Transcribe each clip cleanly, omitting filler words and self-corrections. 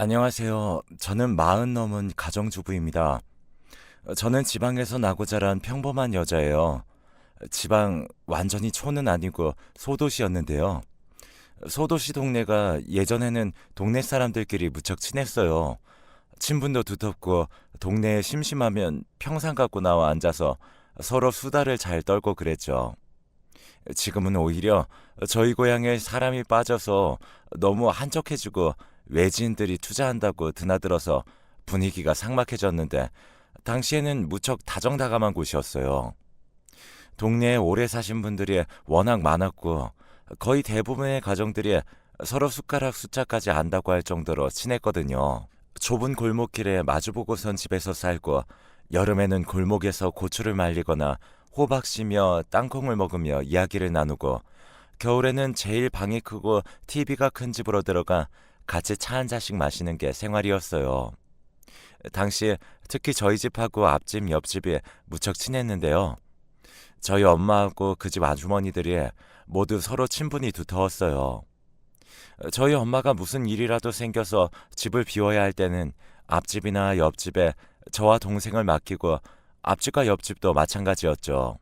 안녕하세요. 저는 40 넘은 가정주부입니다. 저는 지방에서 나고 자란 평범한 여자예요. 지방 완전히 촌은 아니고 소도시였는데요. 소도시 동네가 예전에는 동네 사람들끼리 무척 친했어요. 친분도 두텁고 동네에 심심하면 평상 갖고 나와 앉아서 서로 수다를 잘 떨고 그랬죠. 지금은 오히려 저희 고향에 사람이 빠져서 너무 한적해지고 외지인들이 투자한다고 드나들어서 분위기가 삭막해졌는데 당시에는 무척 다정다감한 곳이었어요. 동네에 오래 사신 분들이 워낙 많았고 거의 대부분의 가정들이 서로 숟가락 숫자까지 안다고 할 정도로 친했거든요. 좁은 골목길에 마주보고선 집에서 살고 여름에는 골목에서 고추를 말리거나 호박 쉬며 땅콩을 먹으며 이야기를 나누고 겨울에는 제일 방이 크고 TV가 큰 집으로 들어가 같이 차 한 잔씩 마시는 게 생활이었어요. 당시 특히 저희 집하고 앞집, 옆집이 무척 친했는데요. 저희 엄마하고 그 집 아주머니들이 모두 서로 친분이 두터웠어요. 저희 엄마가 무슨 일이라도 생겨서 집을 비워야 할 때는 앞집이나 옆집에 저와 동생을 맡기고 앞집과 옆집도 마찬가지였죠.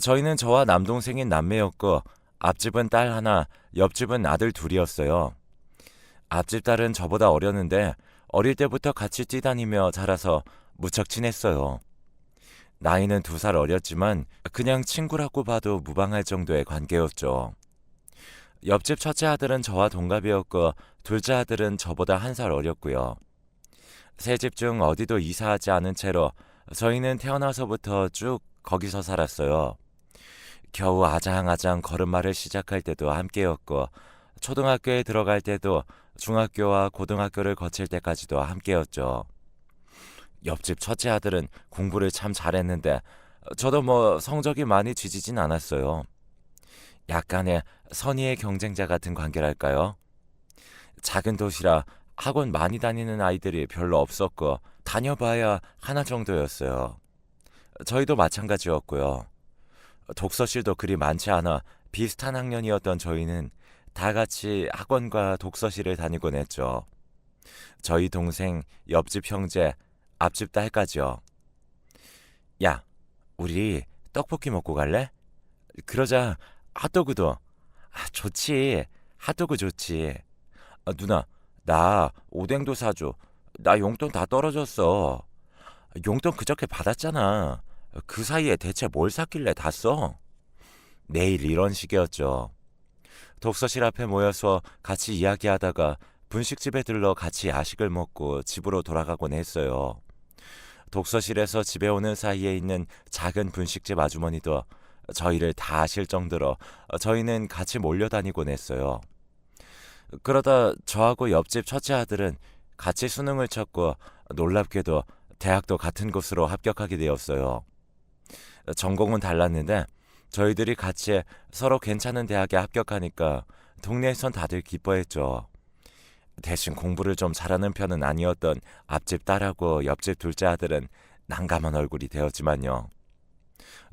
저희는 저와 남동생인 남매였고 앞집은 딸 하나, 옆집은 아들 둘이었어요. 앞집 딸은 저보다 어렸는데 어릴 때부터 같이 뛰다니며 자라서 무척 친했어요. 나이는 2살 어렸지만 그냥 친구라고 봐도 무방할 정도의 관계였죠. 옆집 첫째 아들은 저와 동갑이었고 둘째 아들은 저보다 1살 어렸고요. 세 집 중 어디도 이사하지 않은 채로 저희는 태어나서부터 쭉 거기서 살았어요. 겨우 아장아장 걸음마를 시작할 때도 함께였고 초등학교에 들어갈 때도 중학교와 고등학교를 거칠 때까지도 함께였죠. 옆집 첫째 아들은 공부를 참 잘했는데 저도 뭐 성적이 많이 뒤지진 않았어요. 약간의 선의의 경쟁자 같은 관계랄까요? 작은 도시라 학원 많이 다니는 아이들이 별로 없었고 다녀봐야 하나 정도였어요. 저희도 마찬가지였고요. 독서실도 그리 많지 않아 비슷한 학년이었던 저희는 다 같이 학원과 독서실을 다니곤 했죠. 저희 동생, 옆집 형제, 앞집 딸까지요. 야, 우리 떡볶이 먹고 갈래? 그러자 핫도그도. 좋지. 핫도그 좋지. 누나, 나 오뎅도 사줘. 나 용돈 다 떨어졌어. 용돈 그저께 받았잖아. 그 사이에 대체 뭘 샀길래 다 써? 매일 이런 식이었죠. 독서실 앞에 모여서 같이 이야기하다가 분식집에 들러 같이 야식을 먹고 집으로 돌아가곤 했어요. 독서실에서 집에 오는 사이에 있는 작은 분식집 아주머니도 저희를 다 아실 정도로 저희는 같이 몰려다니곤 했어요. 그러다 저하고 옆집 첫째 아들은 같이 수능을 쳤고 놀랍게도 대학도 같은 곳으로 합격하게 되었어요. 전공은 달랐는데 저희들이 같이 서로 괜찮은 대학에 합격하니까 동네에선 다들 기뻐했죠. 대신 공부를 좀 잘하는 편은 아니었던 앞집 딸하고 옆집 둘째 아들은 난감한 얼굴이 되었지만요.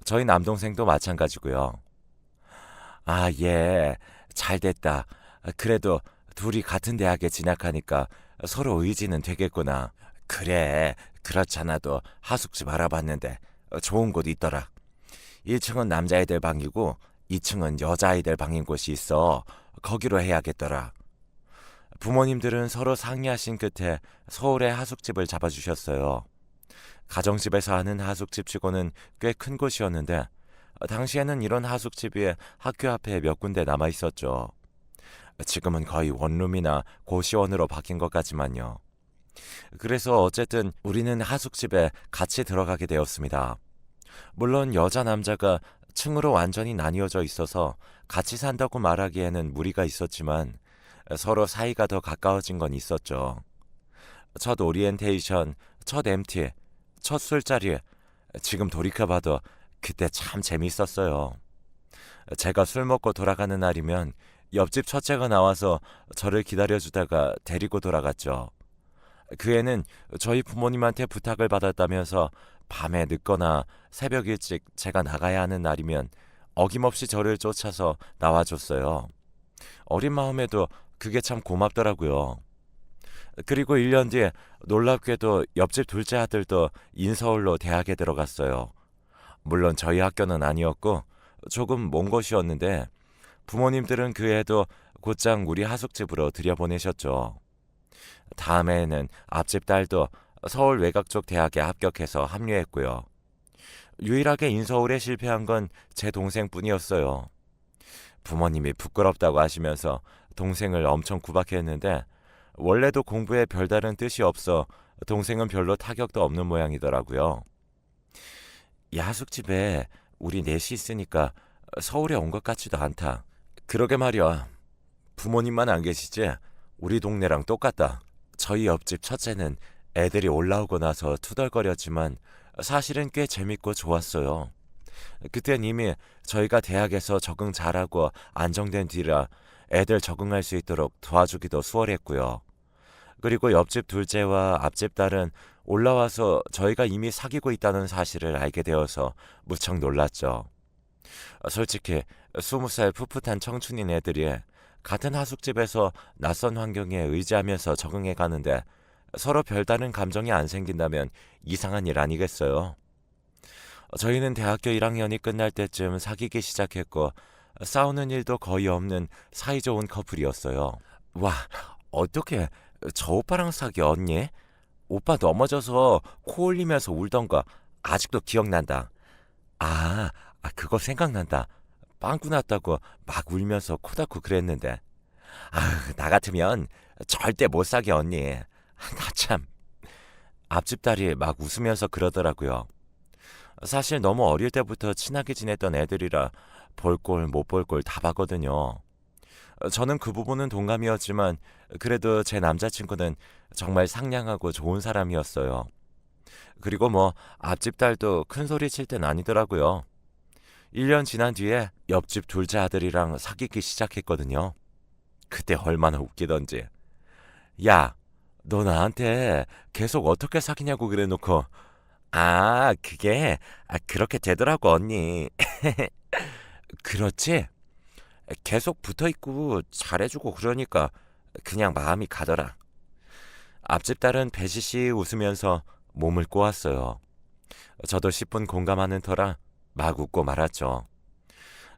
저희 남동생도 마찬가지고요. 아, 예, 잘 됐다. 그래도 둘이 같은 대학에 진학하니까 서로 의지는 되겠구나. 그래, 그렇잖아도 하숙집 알아봤는데 좋은 곳 있더라. 1층은 남자애들 방이고 2층은 여자아이들 방인 곳이 있어. 거기로 해야겠더라. 부모님들은 서로 상의하신 끝에 서울에 하숙집을 잡아주셨어요. 가정집에서 하는 하숙집 치고는 꽤 큰 곳이었는데 당시에는 이런 하숙집이 학교 앞에 몇 군데 남아 있었죠. 지금은 거의 원룸이나 고시원으로 바뀐 것 같지만요. 그래서 어쨌든 우리는 하숙집에 같이 들어가게 되었습니다. 물론 여자 남자가 층으로 완전히 나뉘어져 있어서 같이 산다고 말하기에는 무리가 있었지만 서로 사이가 더 가까워진 건 있었죠. 첫 오리엔테이션, 첫 MT, 첫 술자리, 지금 돌이켜봐도 그때 참 재밌었어요. 제가 술 먹고 돌아가는 날이면 옆집 첫째가 나와서 저를 기다려주다가 데리고 돌아갔죠. 그 애는 저희 부모님한테 부탁을 받았다면서 밤에 늦거나 새벽 일찍 제가 나가야 하는 날이면 어김없이 저를 쫓아서 나와줬어요. 어린 마음에도 그게 참 고맙더라고요. 그리고 1년 뒤에 놀랍게도 옆집 둘째 아들도 인서울로 대학에 들어갔어요. 물론 저희 학교는 아니었고 조금 먼 곳이었는데 부모님들은 그 애도 곧장 우리 하숙집으로 들여보내셨죠. 다음해에는 앞집 딸도 서울 외곽 쪽 대학에 합격해서 합류했고요. 유일하게 인서울에 실패한 건 제 동생뿐이었어요. 부모님이 부끄럽다고 하시면서 동생을 엄청 구박했는데 원래도 공부에 별다른 뜻이 없어 동생은 별로 타격도 없는 모양이더라고요. 이 하숙집에 우리 넷이 있으니까 서울에 온 것 같지도 않다. 그러게 말이야. 부모님만 안 계시지 우리 동네랑 똑같다. 저희 옆집 첫째는 애들이 올라오고 나서 투덜거렸지만 사실은 꽤 재밌고 좋았어요. 그땐 이미 저희가 대학에서 적응 잘하고 안정된 뒤라 애들 적응할 수 있도록 도와주기도 수월했고요. 그리고 옆집 둘째와 앞집 딸은 올라와서 저희가 이미 사귀고 있다는 사실을 알게 되어서 무척 놀랐죠. 솔직히 20살 풋풋한 청춘인 애들이 같은 하숙집에서 낯선 환경에 의지하면서 적응해 가는데 서로 별다른 감정이 안 생긴다면 이상한 일 아니겠어요? 저희는 대학교 1학년이 끝날 때쯤 사귀기 시작했고 싸우는 일도 거의 없는 사이좋은 커플이었어요. 와, 어떻게 저 오빠랑 사귀었니? 오빠 넘어져서 코 올리면서 울던 거 아직도 기억난다. 아, 그거 생각난다. 빵꾸 났다고 막 울면서 코 닦고 그랬는데. 나 같으면 절대 못 사귀어 언니. 나 참. 앞집 딸이 막 웃으면서 그러더라고요. 사실 너무 어릴 때부터 친하게 지냈던 애들이라 볼 꼴 못 볼 꼴 다 봤거든요. 저는 그 부분은 동감이었지만 그래도 제 남자친구는 정말 상냥하고 좋은 사람이었어요. 그리고 뭐 앞집 딸도 큰 소리 칠 땐 아니더라고요. 1년 지난 뒤에 옆집 둘째 아들이랑 사귀기 시작했거든요. 그때 얼마나 웃기던지. 야, 너 나한테 계속 어떻게 사귀냐고 그래놓고 그게 그렇게 되더라고 언니. 그렇지? 계속 붙어있고 잘해주고 그러니까 그냥 마음이 가더라. 앞집 딸은 배시시 웃으면서 몸을 꼬았어요. 저도 10분 공감하는 터라 막 웃고 말았죠.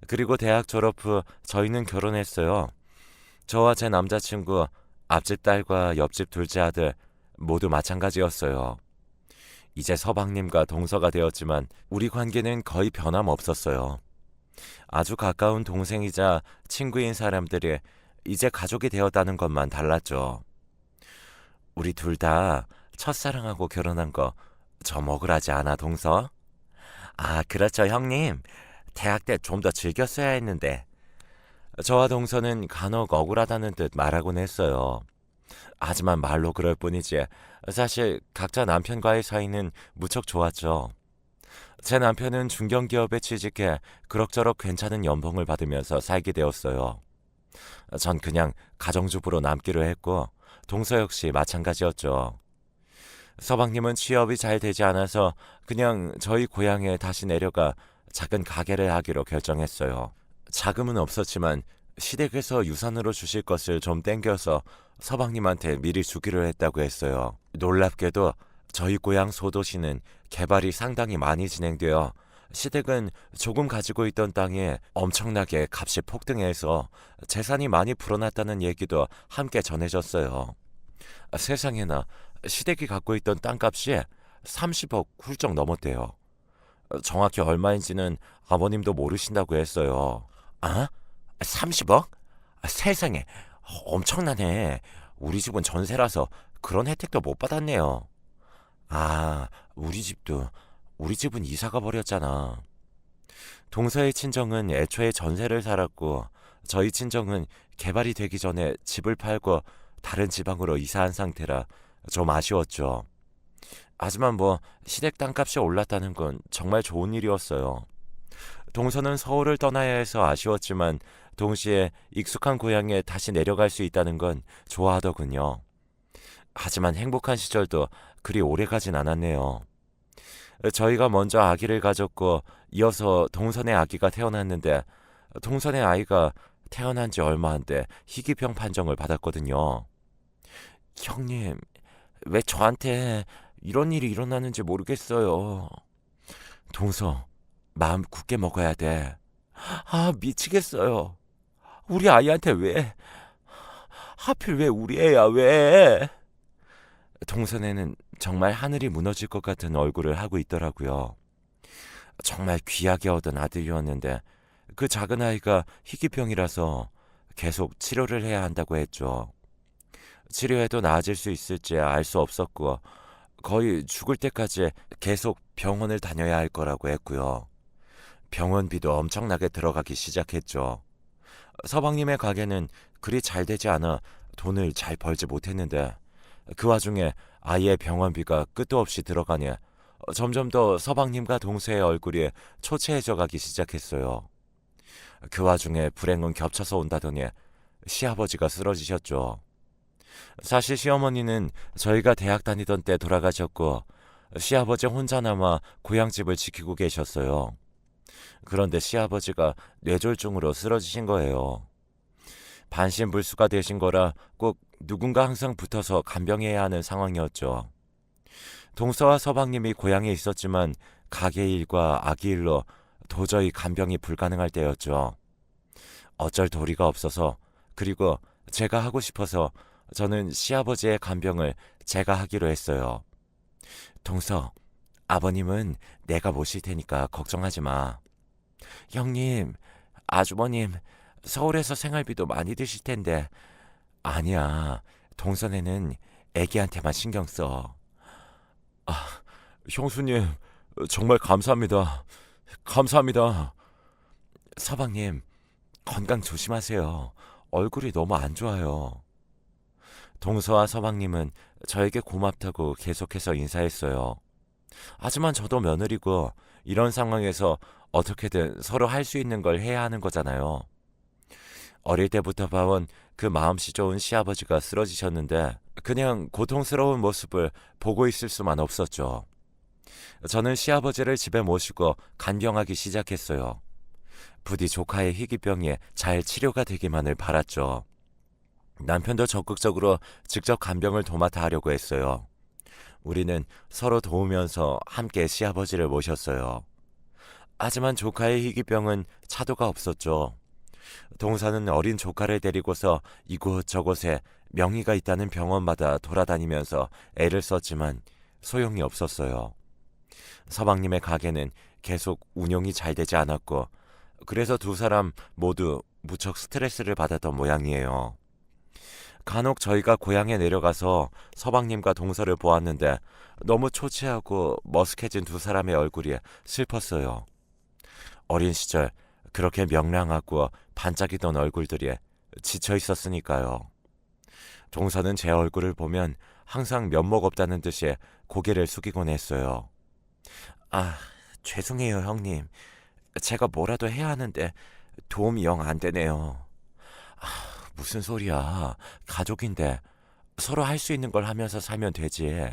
그리고 대학 졸업 후 저희는 결혼했어요. 저와 제 남자친구, 앞집 딸과 옆집 둘째 아들 모두 마찬가지였어요. 이제 서방님과 동서가 되었지만 우리 관계는 거의 변함없었어요. 아주 가까운 동생이자 친구인 사람들이 이제 가족이 되었다는 것만 달랐죠. 우리 둘 다 첫사랑하고 결혼한 거 좀 억울하지 않아, 동서? 그렇죠, 형님. 대학 때 좀 더 즐겼어야 했는데. 저와 동서는 간혹 억울하다는 듯 말하곤 했어요. 하지만 말로 그럴 뿐이지 사실 각자 남편과의 사이는 무척 좋았죠. 제 남편은 중견기업에 취직해 그럭저럭 괜찮은 연봉을 받으면서 살게 되었어요. 전 그냥 가정주부로 남기로 했고 동서 역시 마찬가지였죠. 서방님은 취업이 잘 되지 않아서 그냥 저희 고향에 다시 내려가 작은 가게를 하기로 결정했어요. 자금은 없었지만 시댁에서 유산으로 주실 것을 좀 땡겨서 서방님한테 미리 주기로 했다고 했어요. 놀랍게도 저희 고향 소도시는 개발이 상당히 많이 진행되어 시댁은 조금 가지고 있던 땅에 엄청나게 값이 폭등해서 재산이 많이 불어났다는 얘기도 함께 전해졌어요. 세상에나 시댁이 갖고 있던 땅값이 30억 훌쩍 넘었대요. 정확히 얼마인지는 아버님도 모르신다고 했어요. 30억? 세상에, 엄청나네. 우리 집은 전세라서 그런 혜택도 못 받았네요. 우리 집은 이사가 버렸잖아. 동서의 친정은 애초에 전세를 살았고 저희 친정은 개발이 되기 전에 집을 팔고 다른 지방으로 이사한 상태라 좀 아쉬웠죠. 하지만 뭐 시댁 땅값이 올랐다는 건 정말 좋은 일이었어요. 동서는 서울을 떠나야 해서 아쉬웠지만 동시에 익숙한 고향에 다시 내려갈 수 있다는 건 좋아하더군요. 하지만 행복한 시절도 그리 오래 가진 않았네요. 저희가 먼저 아기를 가졌고 이어서 동선의 아기가 태어났는데 동선의 아이가 태어난 지 얼마 안 돼 희귀병 판정을 받았거든요. 형님, 왜 저한테 이런 일이 일어나는지 모르겠어요. 동서, 마음 굳게 먹어야 돼. 아, 미치겠어요. 우리 아이한테 왜? 하필 왜 우리 애야, 왜? 동선에는 정말 하늘이 무너질 것 같은 얼굴을 하고 있더라고요. 정말 귀하게 얻은 아들이었는데 그 작은 아이가 희귀병이라서 계속 치료를 해야 한다고 했죠. 치료해도 나아질 수 있을지 알 수 없었고 거의 죽을 때까지 계속 병원을 다녀야 할 거라고 했고요. 병원비도 엄청나게 들어가기 시작했죠. 서방님의 가게는 그리 잘 되지 않아 돈을 잘 벌지 못했는데 그 와중에 아이의 병원비가 끝도 없이 들어가니 점점 더 서방님과 동서의 얼굴이 초췌해져 가기 시작했어요. 그 와중에 불행은 겹쳐서 온다더니 시아버지가 쓰러지셨죠. 사실 시어머니는 저희가 대학 다니던 때 돌아가셨고 시아버지 혼자 남아 고향집을 지키고 계셨어요. 그런데 시아버지가 뇌졸중으로 쓰러지신 거예요. 반신불수가 되신 거라 꼭 누군가 항상 붙어서 간병해야 하는 상황이었죠. 동서와 서방님이 고향에 있었지만 가게 일과 아기 일로 도저히 간병이 불가능할 때였죠. 어쩔 도리가 없어서 그리고 제가 하고 싶어서 저는 시아버지의 간병을 제가 하기로 했어요. 동서, 아버님은 내가 모실 테니까 걱정하지 마. 형님, 아주버님, 서울에서 생활비도 많이 드실 텐데. 아니야, 동선에는 애기한테만 신경 써. 아, 형수님, 정말 감사합니다. 감사합니다. 서방님, 건강 조심하세요. 얼굴이 너무 안 좋아요. 동서와 서방님은 저에게 고맙다고 계속해서 인사했어요. 하지만 저도 며느리고 이런 상황에서 어떻게든 서로 할 수 있는 걸 해야 하는 거잖아요. 어릴 때부터 봐온 그 마음씨 좋은 시아버지가 쓰러지셨는데 그냥 고통스러운 모습을 보고 있을 수만 없었죠. 저는 시아버지를 집에 모시고 간병하기 시작했어요. 부디 조카의 희귀병이 잘 치료가 되기만을 바랐죠. 남편도 적극적으로 직접 간병을 도맡아 하려고 했어요. 우리는 서로 도우면서 함께 시아버지를 모셨어요. 하지만 조카의 희귀병은 차도가 없었죠. 동사는 어린 조카를 데리고서 이곳저곳에 명의가 있다는 병원마다 돌아다니면서 애를 썼지만 소용이 없었어요. 서방님의 가게는 계속 운용이 잘 되지 않았고 그래서 두 사람 모두 무척 스트레스를 받았던 모양이에요. 간혹 저희가 고향에 내려가서 서방님과 동서를 보았는데 너무 초췌하고 머쓱해진 두 사람의 얼굴이 슬펐어요. 어린 시절 그렇게 명랑하고 반짝이던 얼굴들이 지쳐 있었으니까요. 동서는 제 얼굴을 보면 항상 면목 없다는 듯이 고개를 숙이곤 했어요. 아, 죄송해요, 형님. 제가 뭐라도 해야 하는데 도움이 영 안 되네요. 아, 무슨 소리야. 가족인데 서로 할 수 있는 걸 하면서 살면 되지.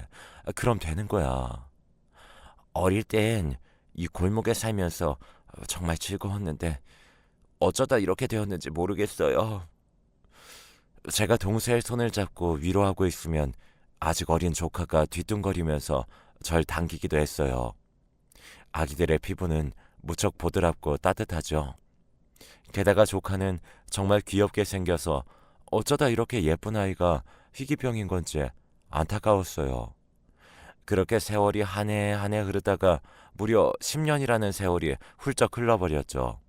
그럼 되는 거야. 어릴 땐 이 골목에 살면서 정말 즐거웠는데 어쩌다 이렇게 되었는지 모르겠어요. 제가 동서의 손을 잡고 위로하고 있으면 아직 어린 조카가 뒤뚱거리면서 절 당기기도 했어요. 아기들의 피부는 무척 보드랍고 따뜻하죠. 게다가 조카는 정말 귀엽게 생겨서 어쩌다 이렇게 예쁜 아이가 희귀병인 건지 안타까웠어요. 그렇게 세월이 한 해 한 해 흐르다가 무려 10년이라는 세월이 훌쩍 흘러버렸죠.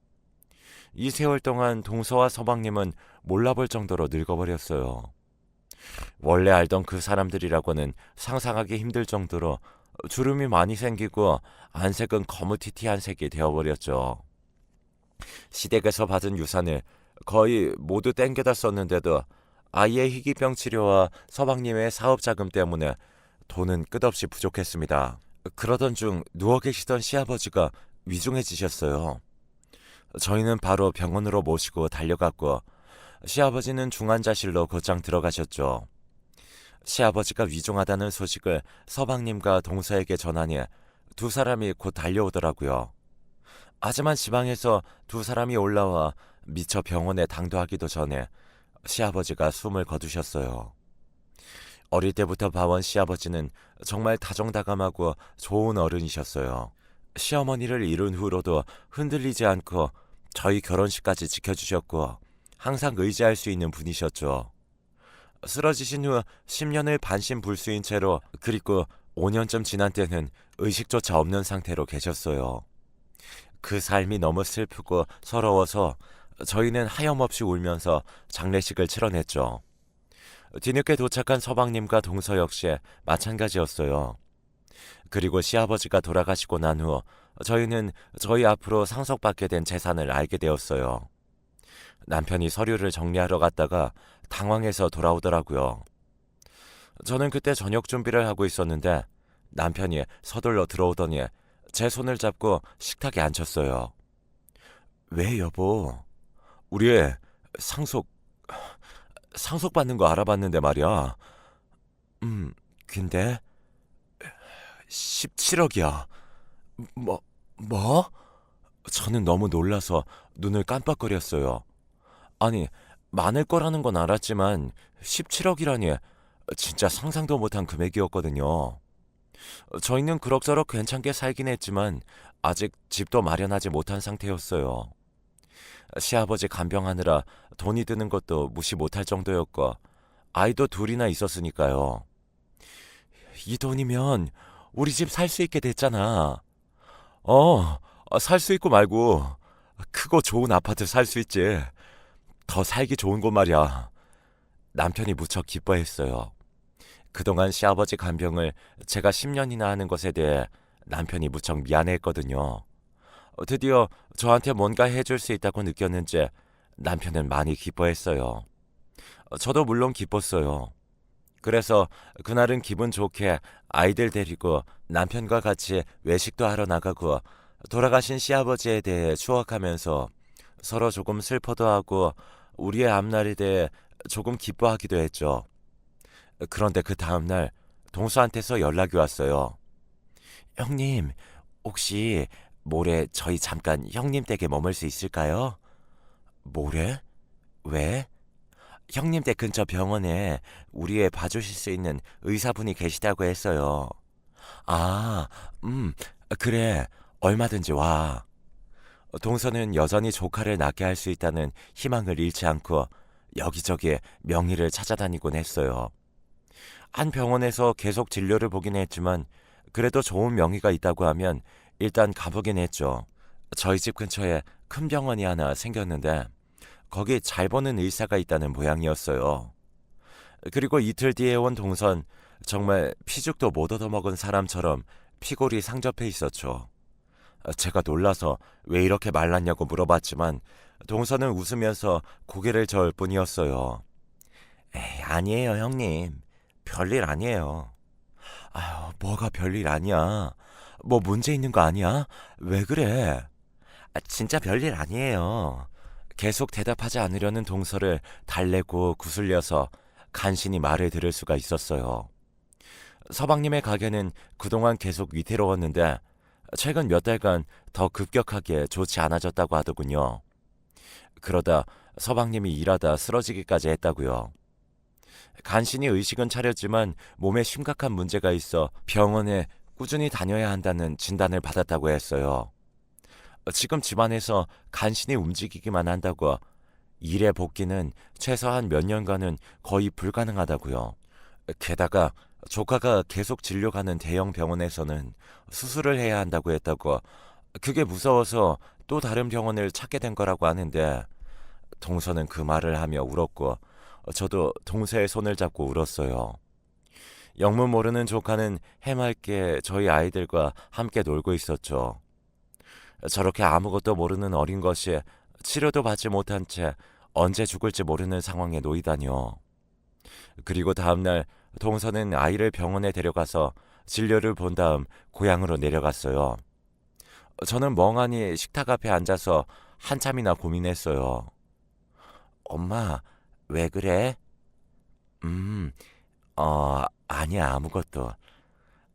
이 세월 동안 동서와 서방님은 몰라볼 정도로 늙어버렸어요. 원래 알던 그 사람들이라고는 상상하기 힘들 정도로 주름이 많이 생기고 안색은 거무튀튀한 색이 되어버렸죠. 시댁에서 받은 유산을 거의 모두 땡겨다 썼는데도 아이의 희귀병 치료와 서방님의 사업 자금 때문에 돈은 끝없이 부족했습니다. 그러던 중 누워 계시던 시아버지가 위중해지셨어요. 저희는 바로 병원으로 모시고 달려갔고 시아버지는 중환자실로 곧장 들어가셨죠. 시아버지가 위중하다는 소식을 서방님과 동서에게 전하니 두 사람이 곧 달려오더라고요. 하지만 지방에서 두 사람이 올라와 미처 병원에 당도하기도 전에 시아버지가 숨을 거두셨어요. 어릴 때부터 봐온 시아버지는 정말 다정다감하고 좋은 어른이셨어요. 시어머니를 잃은 후로도 흔들리지 않고 저희 결혼식까지 지켜주셨고 항상 의지할 수 있는 분이셨죠. 쓰러지신 후 10년을 반신불수인 채로 그리고 5년쯤 지난 때는 의식조차 없는 상태로 계셨어요. 그 삶이 너무 슬프고 서러워서 저희는 하염없이 울면서 장례식을 치러냈죠. 뒤늦게 도착한 서방님과 동서 역시 마찬가지였어요. 그리고 시아버지가 돌아가시고 난 후 저희는 저희 앞으로 상속받게 된 재산을 알게 되었어요. 남편이 서류를 정리하러 갔다가 당황해서 돌아오더라고요. 저는 그때 저녁 준비를 하고 있었는데 남편이 서둘러 들어오더니 제 손을 잡고 식탁에 앉혔어요. 왜 여보? 우리 상속 상속받는 거 알아봤는데 말이야. 근데 17억이야. 뭐 뭐? 저는 너무 놀라서 눈을 깜빡거렸어요. 아니, 많을 거라는 건 알았지만 17억이라니 진짜 상상도 못한 금액이었거든요. 저희는 그럭저럭 괜찮게 살긴 했지만 아직 집도 마련하지 못한 상태였어요. 시아버지 간병하느라 돈이 드는 것도 무시 못할 정도였고 아이도 둘이나 있었으니까요. 이 돈이면 우리 집 살 수 있게 됐잖아. 살 수 있고 말고 크고 좋은 아파트 살 수 있지. 더 살기 좋은 곳 말이야. 남편이 무척 기뻐했어요. 그동안 시아버지 간병을 제가 10년이나 하는 것에 대해 남편이 무척 미안해했거든요. 드디어 저한테 뭔가 해줄 수 있다고 느꼈는지 남편은 많이 기뻐했어요. 저도 물론 기뻤어요. 그래서 그날은 기분 좋게 아이들 데리고 남편과 같이 외식도 하러 나가고 돌아가신 시아버지에 대해 추억하면서 서로 조금 슬퍼도 하고 우리의 앞날에 대해 조금 기뻐하기도 했죠. 그런데 그 다음날 동수한테서 연락이 왔어요. 형님, 혹시 모레 저희 잠깐 형님 댁에 머물 수 있을까요? 모레? 왜? 형님 댁 근처 병원에 우리 애 봐주실 수 있는 의사분이 계시다고 했어요. 아, 그래. 얼마든지 와. 동서는 여전히 조카를 낳게 할 수 있다는 희망을 잃지 않고 여기저기 명의를 찾아다니곤 했어요. 한 병원에서 계속 진료를 보긴 했지만 그래도 좋은 명의가 있다고 하면 일단 가보긴 했죠. 저희 집 근처에 큰 병원이 하나 생겼는데 거기 잘 보는 의사가 있다는 모양이었어요. 그리고 이틀 뒤에 온 동선 정말 피죽도 못 얻어먹은 사람처럼 피골이 상접해 있었죠. 제가 놀라서 왜 이렇게 말랐냐고 물어봤지만 동선은 웃으면서 고개를 저을 뿐이었어요. 에이, 아니에요, 형님. 별일 아니에요. 아유, 뭐가 별일 아니야. 뭐 문제 있는 거 아니야? 왜 그래? 진짜 별일 아니에요. 계속 대답하지 않으려는 동서를 달래고 구슬려서 간신히 말을 들을 수가 있었어요. 서방님의 가게는 그동안 계속 위태로웠는데 최근 몇 달간 더 급격하게 좋지 않아졌다고 하더군요. 그러다 서방님이 일하다 쓰러지기까지 했다고요. 간신히 의식은 차렸지만 몸에 심각한 문제가 있어 병원에 꾸준히 다녀야 한다는 진단을 받았다고 했어요. 지금 집안에서 간신히 움직이기만 한다고 일에 복귀는 최소한 몇 년간은 거의 불가능하다고요. 게다가 조카가 계속 진료 가는 대형 병원에서는 수술을 해야 한다고 했다고 그게 무서워서 또 다른 병원을 찾게 된 거라고 하는데 동서는 그 말을 하며 울었고 저도 동서의 손을 잡고 울었어요. 영문 모르는 조카는 해맑게 저희 아이들과 함께 놀고 있었죠. 저렇게 아무것도 모르는 어린 것이 치료도 받지 못한 채 언제 죽을지 모르는 상황에 놓이다니요. 그리고 다음날 동서는 아이를 병원에 데려가서 진료를 본 다음 고향으로 내려갔어요. 저는 멍하니 식탁 앞에 앉아서 한참이나 고민했어요. 엄마, 왜 그래? 아니야, 아무것도.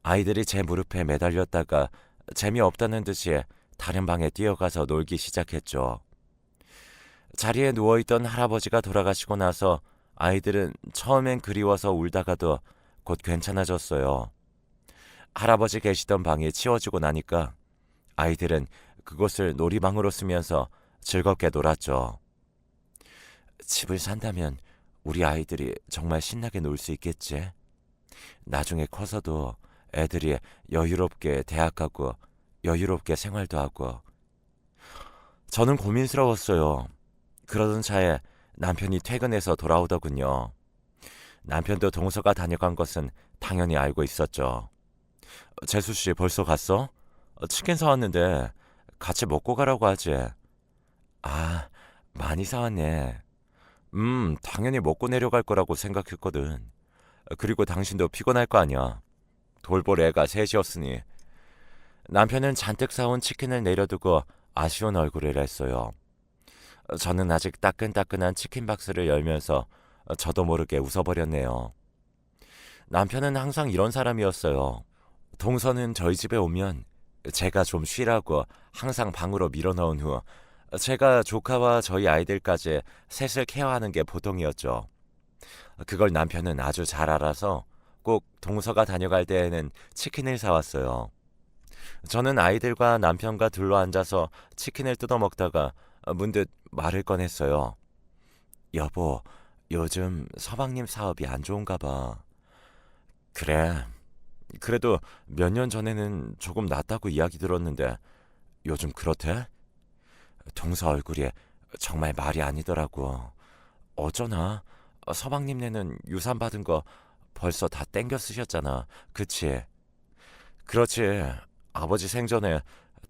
아이들이 제 무릎에 매달렸다가 재미없다는 듯이 다른 방에 뛰어가서 놀기 시작했죠. 자리에 누워있던 할아버지가 돌아가시고 나서 아이들은 처음엔 그리워서 울다가도 곧 괜찮아졌어요. 할아버지 계시던 방이 치워지고 나니까 아이들은 그곳을 놀이방으로 쓰면서 즐겁게 놀았죠. 집을 산다면 우리 아이들이 정말 신나게 놀 수 있겠지. 나중에 커서도 애들이 여유롭게 대학 가고 여유롭게 생활도 하고. 저는 고민스러웠어요. 그러던 차에 남편이 퇴근해서 돌아오더군요. 남편도 동서가 다녀간 것은 당연히 알고 있었죠. 재수 씨 벌써 갔어? 치킨 사왔는데 같이 먹고 가라고 하지. 아, 많이 사왔네. 당연히 먹고 내려갈 거라고 생각했거든. 그리고 당신도 피곤할 거 아니야. 돌볼 애가 셋이었으니. 남편은 잔뜩 사온 치킨을 내려두고 아쉬운 얼굴을 했어요. 저는 아직 따끈따끈한 치킨 박스를 열면서 저도 모르게 웃어버렸네요. 남편은 항상 이런 사람이었어요. 동서는 저희 집에 오면 제가 좀 쉬라고 항상 방으로 밀어넣은 후 제가 조카와 저희 아이들까지 셋을 케어하는 게 보통이었죠. 그걸 남편은 아주 잘 알아서 꼭 동서가 다녀갈 때에는 치킨을 사왔어요. 저는 아이들과 남편과 둘러 앉아서 치킨을 뜯어 먹다가 문득 말을 꺼냈어요. 여보, 요즘 서방님 사업이 안 좋은가 봐. 그래. 그래도 몇 년 전에는 조금 낫다고 이야기 들었는데 요즘 그렇대? 동서 얼굴이 정말 말이 아니더라고. 어쩌나 서방님네는 유산 받은 거 벌써 다 땡겨 쓰셨잖아. 그치? 그렇지. 아버지 생전에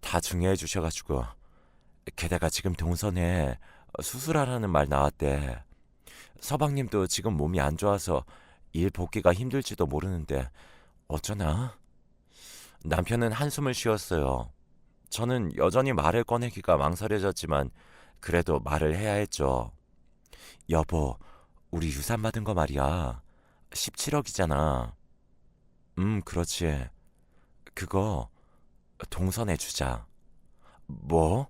다 중요해 주셔가지고. 게다가 지금 동선에 수술하라는 말 나왔대. 서방님도 지금 몸이 안 좋아서 일 복귀가 힘들지도 모르는데 어쩌나? 남편은 한숨을 쉬었어요. 저는 여전히 말을 꺼내기가 망설여졌지만 그래도 말을 해야 했죠. 여보, 우리 유산 받은 거 말이야. 17억이잖아. 그렇지. 그거 동선에 주자. 뭐?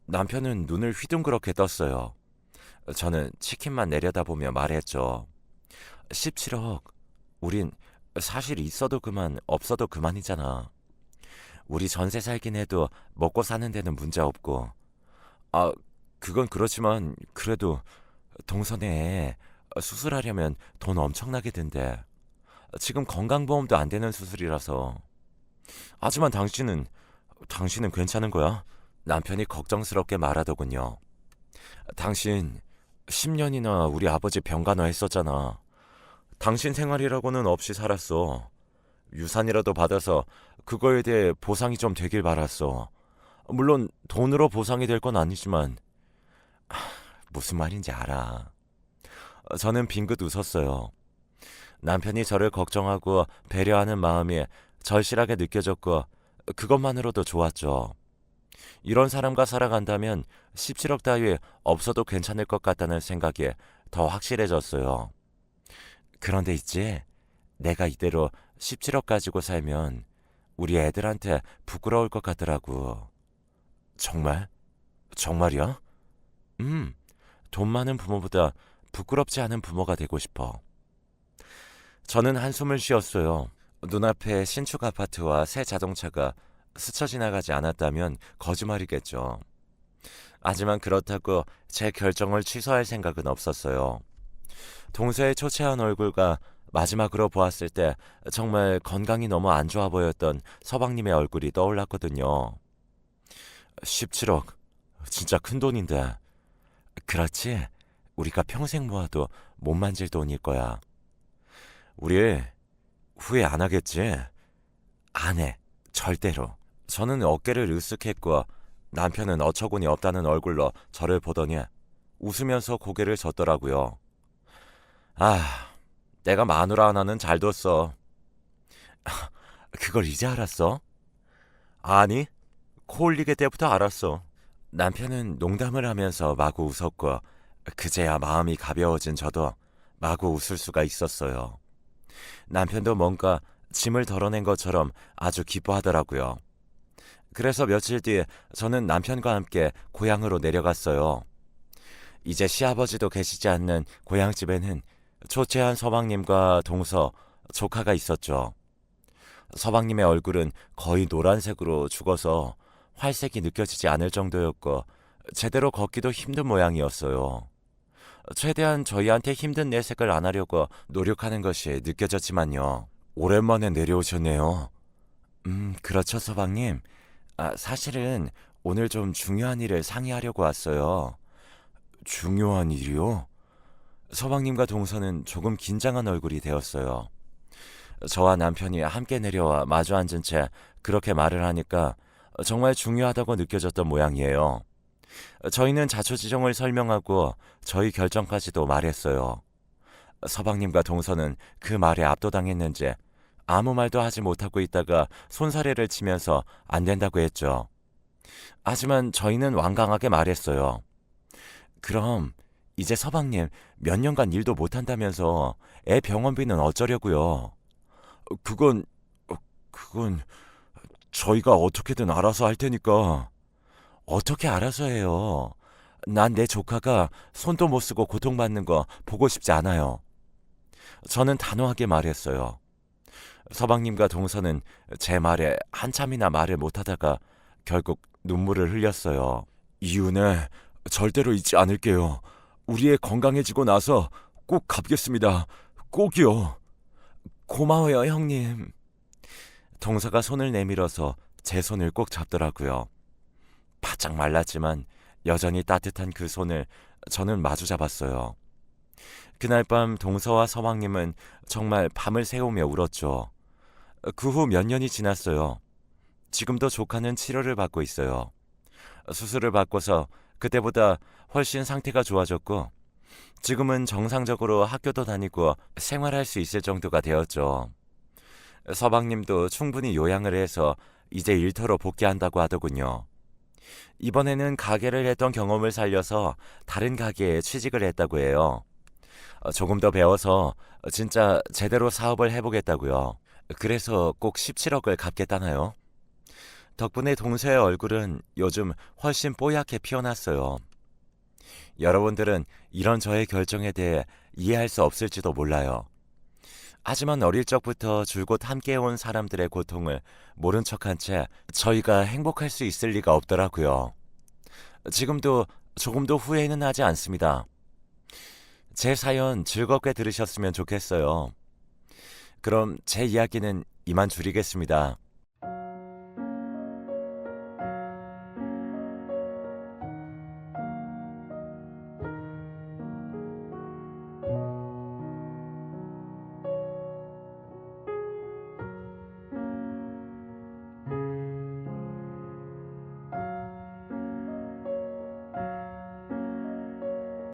남편은 눈을 휘둥그렇게 떴어요. 저는 치킨만 내려다보며 말했죠. 17억. 우린 사실 있어도 그만, 없어도 그만이잖아. 우리 전세 살긴 해도 먹고 사는 데는 문제 없고. 아, 그건 그렇지만 그래도 동선에 수술하려면 돈 엄청나게 든대. 지금 건강보험도 안 되는 수술이라서. 하지만 당신은 괜찮은 거야? 남편이 걱정스럽게 말하더군요. 당신 10년이나 우리 아버지 병간호 했었잖아. 당신 생활이라고는 없이 살았어. 유산이라도 받아서 그거에 대해 보상이 좀 되길 바랐어. 물론 돈으로 보상이 될 건 아니지만 무슨 말인지 알아. 저는 빙긋 웃었어요. 남편이 저를 걱정하고 배려하는 마음이 절실하게 느껴졌고 그것만으로도 좋았죠. 이런 사람과 살아간다면 17억 따위 없어도 괜찮을 것 같다는 생각이 더 확실해졌어요. 그런데 있지, 내가 이대로 17억 가지고 살면 우리 애들한테 부끄러울 것 같더라고. 정말? 정말이야? 돈 많은 부모보다 부끄럽지 않은 부모가 되고 싶어. 저는 한숨을 쉬었어요. 눈앞에 신축 아파트와 새 자동차가 스쳐 지나가지 않았다면 거짓말이겠죠. 하지만 그렇다고 제 결정을 취소할 생각은 없었어요. 동서의 초췌한 얼굴과 마지막으로 보았을 때 정말 건강이 너무 안 좋아 보였던 서방님의 얼굴이 떠올랐거든요. 17억, 진짜 큰 돈인데. 그렇지? 우리가 평생 모아도 못 만질 돈일 거야. 우리 후회 안 하겠지? 안 해. 절대로. 저는 어깨를 으쓱했고 남편은 어처구니 없다는 얼굴로 저를 보더니 웃으면서 고개를 젓더라고요. 아, 내가 마누라 하나는 잘 뒀어. 그걸 이제 알았어? 아니, 코 올리게 때부터 알았어. 남편은 농담을 하면서 마구 웃었고 그제야 마음이 가벼워진 저도 마구 웃을 수가 있었어요. 남편도 뭔가 짐을 덜어낸 것처럼 아주 기뻐하더라고요. 그래서 며칠 뒤에 저는 남편과 함께 고향으로 내려갔어요. 이제 시아버지도 계시지 않는 고향집에는 초췌한 서방님과 동서, 조카가 있었죠. 서방님의 얼굴은 거의 노란색으로 죽어서 활색이 느껴지지 않을 정도였고 제대로 걷기도 힘든 모양이었어요. 최대한 저희한테 힘든 내색을 안 하려고 노력하는 것이 느껴졌지만요. 오랜만에 내려오셨네요. 그렇죠, 서방님. 사실은 오늘 좀 중요한 일을 상의하려고 왔어요. 중요한 일이요? 서방님과 동서는 조금 긴장한 얼굴이 되었어요. 저와 남편이 함께 내려와 마주 앉은 채 그렇게 말을 하니까 정말 중요하다고 느껴졌던 모양이에요. 저희는 자초지종을 설명하고 저희 결정까지도 말했어요. 서방님과 동서는 그 말에 압도당했는지 아무 말도 하지 못하고 있다가 손사래를 치면서 안 된다고 했죠. 하지만 저희는 완강하게 말했어요. 그럼 이제 서방님 몇 년간 일도 못한다면서 애 병원비는 어쩌려고요? 그건 그건 저희가 어떻게든 알아서 할 테니까. 어떻게 알아서 해요? 난 내 조카가 손도 못 쓰고 고통받는 거 보고 싶지 않아요. 저는 단호하게 말했어요. 서방님과 동서는 제 말에 한참이나 말을 못하다가 결국 눈물을 흘렸어요. 이윤에 절대로 잊지 않을게요. 우리 애 건강해지고 나서 꼭 갚겠습니다. 꼭이요. 고마워요, 형님. 동서가 손을 내밀어서 제 손을 꼭 잡더라고요. 바짝 말랐지만 여전히 따뜻한 그 손을 저는 마주 잡았어요. 그날 밤 동서와 서방님은 정말 밤을 새우며 울었죠. 그 후 몇 년이 지났어요. 지금도 조카는 치료를 받고 있어요. 수술을 받고서 그때보다 훨씬 상태가 좋아졌고 지금은 정상적으로 학교도 다니고 생활할 수 있을 정도가 되었죠. 서방님도 충분히 요양을 해서 이제 일터로 복귀한다고 하더군요. 이번에는 가게를 했던 경험을 살려서 다른 가게에 취직을 했다고 해요. 조금 더 배워서 진짜 제대로 사업을 해보겠다고요. 그래서 꼭 17억을 갚겠다나요? 덕분에 동서의 얼굴은 요즘 훨씬 뽀얗게 피어났어요. 여러분들은 이런 저의 결정에 대해 이해할 수 없을지도 몰라요. 하지만 어릴 적부터 줄곧 함께해온 사람들의 고통을 모른 척한 채 저희가 행복할 수 있을 리가 없더라고요. 지금도 조금도 후회는 하지 않습니다. 제 사연 즐겁게 들으셨으면 좋겠어요. 그럼 제 이야기는 이만 줄이겠습니다.